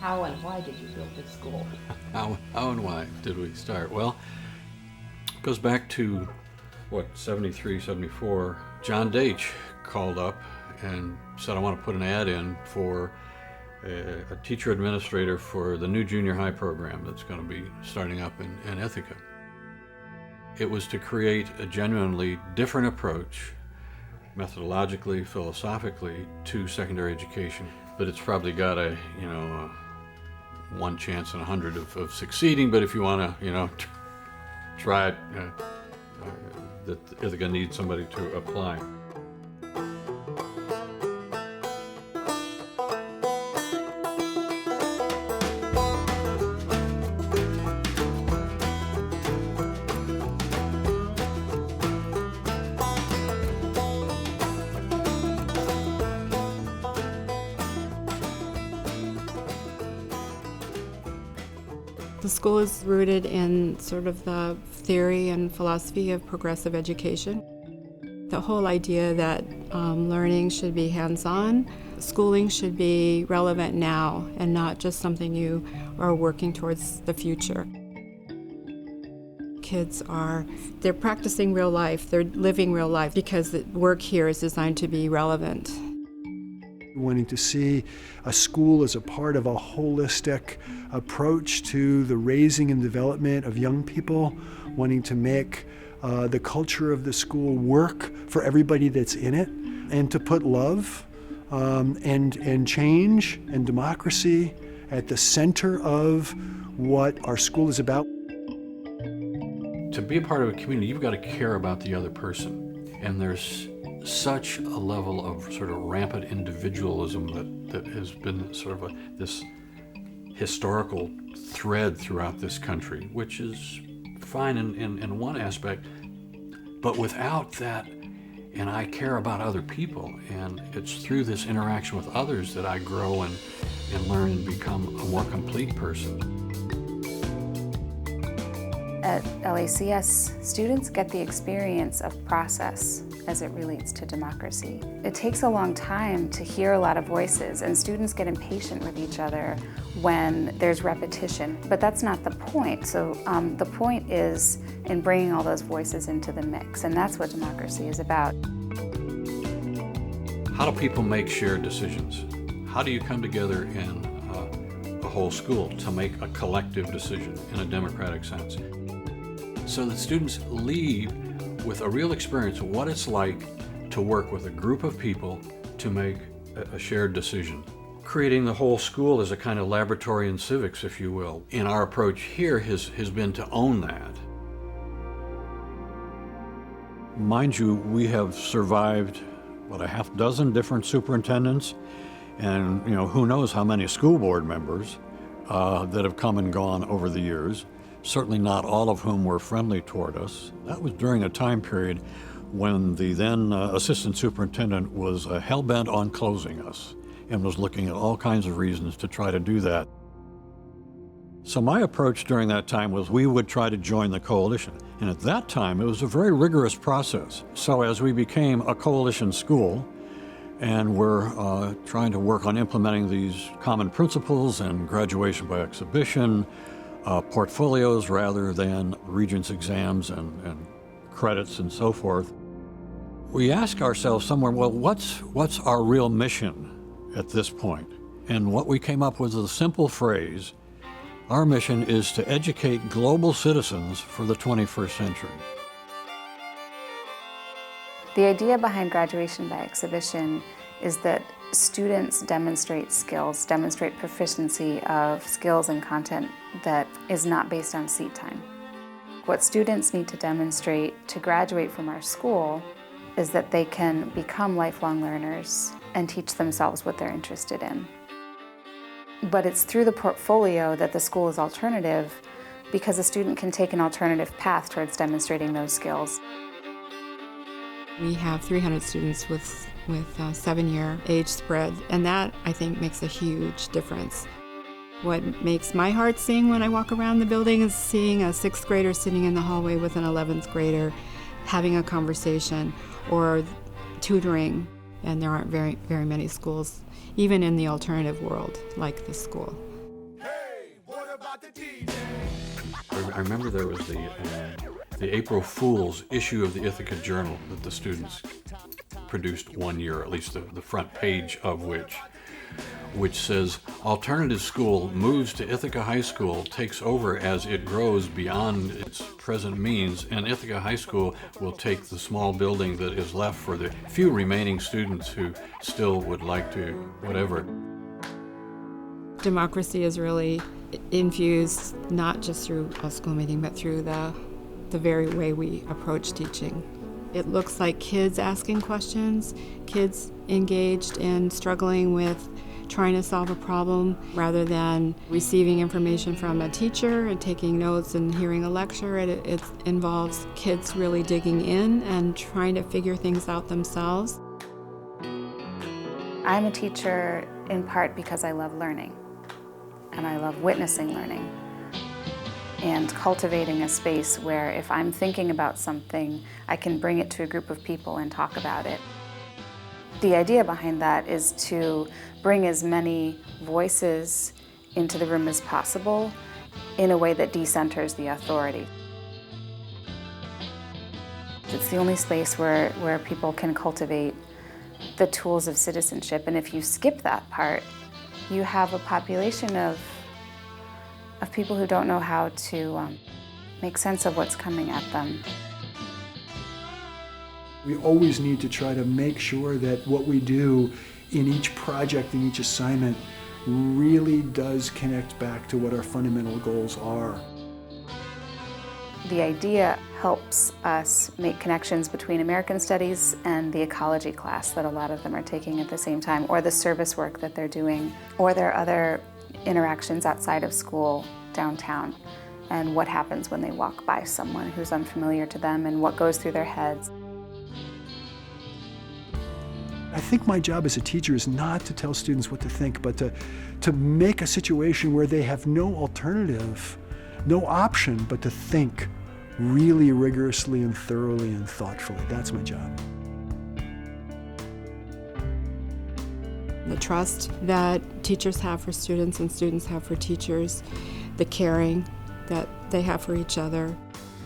How and why did you build this school? How and why did we start? Well, it goes back to, 73, 74. John Deitch called up and said, I want to put an ad in for a teacher administrator for the new junior high program that's going to be starting up in Ithaca. It was to create a genuinely different approach, methodologically, philosophically, to secondary education. But it's probably got a, one chance in 100 of succeeding. But if you want to, try it, that Ithaca needs somebody to apply. The school is rooted in sort of the theory and philosophy of progressive education. The whole idea that learning should be hands-on, schooling should be relevant now and not just something you are working towards the future. Kids they're practicing real life, they're living real life because the work here is designed to be relevant. Wanting to see a school as a part of a holistic approach to the raising and development of young people, wanting to make the culture of the school work for everybody that's in it, and to put love and change and democracy at the center of what our school is about. To be a part of a community, you've got to care about the other person. And there's such a level of sort of rampant individualism that has been sort of this historical thread throughout this country, which is fine in one aspect, but without that, and I care about other people, and it's through this interaction with others that I grow and learn and become a more complete person. At LACS, students get the experience of process as it relates to democracy. It takes a long time to hear a lot of voices, and students get impatient with each other when there's repetition, but that's not the point. So the point is in bringing all those voices into the mix, and that's what democracy is about. How do people make shared decisions? How do you come together in a whole school to make a collective decision in a democratic sense? So that students leave with a real experience of what it's like to work with a group of people to make a shared decision. Creating the whole school as a kind of laboratory in civics, if you will. And our approach here has been to own that. Mind you, we have survived, a half dozen different superintendents, and who knows how many school board members that have come and gone over the years. Certainly not all of whom were friendly toward us. That was during a time period when the then assistant superintendent was hell-bent on closing us and was looking at all kinds of reasons to try to do that. So my approach during that time was we would try to join the coalition. And at that time, it was a very rigorous process. So as we became a coalition school, and we're trying to work on implementing these common principles and graduation by exhibition, portfolios rather than regents exams and credits and so forth. We ask ourselves somewhere, well, what's our real mission at this point? And what we came up with is a simple phrase: our mission is to educate global citizens for the 21st century. The idea behind graduation by exhibition is that students demonstrate skills, demonstrate proficiency of skills and content that is not based on seat time. What students need to demonstrate to graduate from our school is that they can become lifelong learners and teach themselves what they're interested in. But it's through the portfolio that the school is alternative, because a student can take an alternative path towards demonstrating those skills. We have 300 students with 7-year age spread, and that, I think, makes a huge difference. What makes my heart sing when I walk around the building is seeing a 6th grader sitting in the hallway with an 11th grader having a conversation or tutoring, and there aren't very many schools, even in the alternative world, like this school. I remember there was the April Fool's issue of the Ithaca Journal that the students produced one year, at least the front page of which says, "Alternative school moves to Ithaca High School, takes over as it grows beyond its present means, and Ithaca High School will take the small building that is left for the few remaining students who still would like to whatever." Democracy is really infused not just through a school meeting, but through the very way we approach teaching. It looks like kids asking questions, kids engaged in struggling with trying to solve a problem rather than receiving information from a teacher and taking notes and hearing a lecture. It involves kids really digging in and trying to figure things out themselves. I'm a teacher in part because I love learning, and I love witnessing learning and cultivating a space where if I'm thinking about something, I can bring it to a group of people and talk about it. The idea behind that is to bring as many voices into the room as possible in a way that decenters the authority. It's the only space where people can cultivate the tools of citizenship, and if you skip that part, you have a population of people who don't know how to make sense of what's coming at them. We always need to try to make sure that what we do in each project, in each assignment, really does connect back to what our fundamental goals are. The idea helps us make connections between American Studies and the ecology class that a lot of them are taking at the same time, or the service work that they're doing, or their other interactions outside of school downtown, and what happens when they walk by someone who's unfamiliar to them and what goes through their heads. I think my job as a teacher is not to tell students what to think, but to make a situation where they have no alternative, no option, but to think really rigorously and thoroughly and thoughtfully. That's my job. The trust that teachers have for students and students have for teachers, the caring that they have for each other,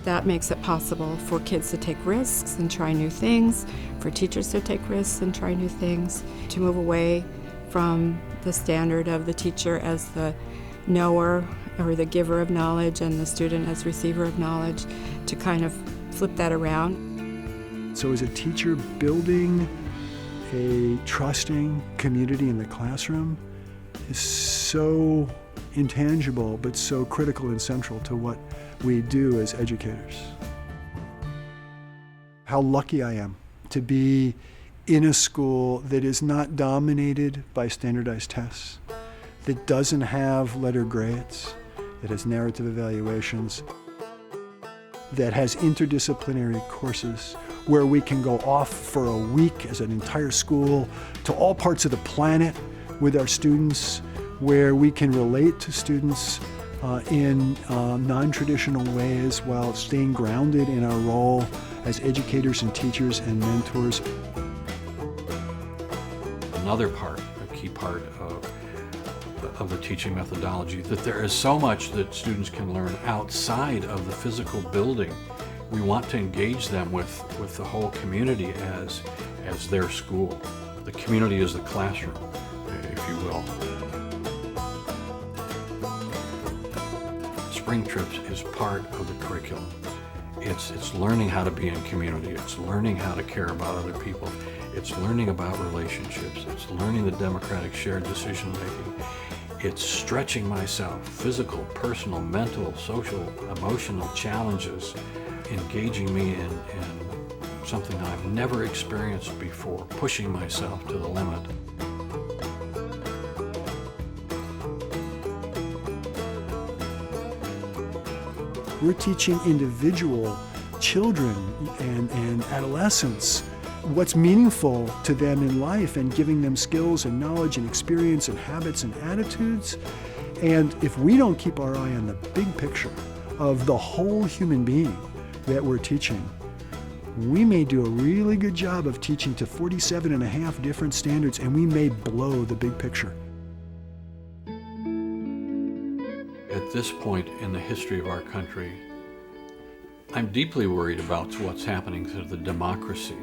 that makes it possible for kids to take risks and try new things, for teachers to take risks and try new things, to move away from the standard of the teacher as the knower or the giver of knowledge and the student as receiver of knowledge, to kind of flip that around. So as a teacher, building a trusting community in the classroom is so intangible, but so critical and central to what we do as educators. How lucky I am to be in a school that is not dominated by standardized tests, that doesn't have letter grades, that has narrative evaluations, that has interdisciplinary courses where we can go off for a week as an entire school to all parts of the planet with our students, where we can relate to students in non-traditional ways while staying grounded in our role as educators and teachers and mentors. Another part, a key part of the teaching methodology, that there is so much that students can learn outside of the physical building. We want to engage them with the whole community as their school. The community is the classroom, if you will. Spring trips is part of the curriculum. It's learning how to be in community. It's learning how to care about other people. It's learning about relationships. It's learning the democratic shared decision making. It's stretching myself, physical, personal, mental, social, emotional challenges, engaging me in something that I've never experienced before, pushing myself to the limit. We're teaching individual children and adolescents what's meaningful to them in life and giving them skills and knowledge and experience and habits and attitudes. And if we don't keep our eye on the big picture of the whole human being that we're teaching, we may do a really good job of teaching to 47 and a half different standards, and we may blow the big picture. At at this point in the history of our country, I'm deeply worried about what's happening to the democracy.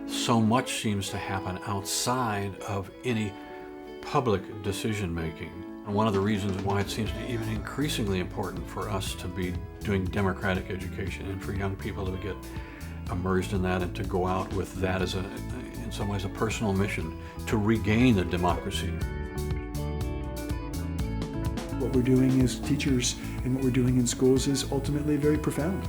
So much seems to happen outside of any public decision making. And one of the reasons why it seems to be even increasingly important for us to be doing democratic education and for young people to get immersed in that and to go out with that as in some ways a personal mission to regain the democracy. What we're doing as teachers and what we're doing in schools is ultimately very profound.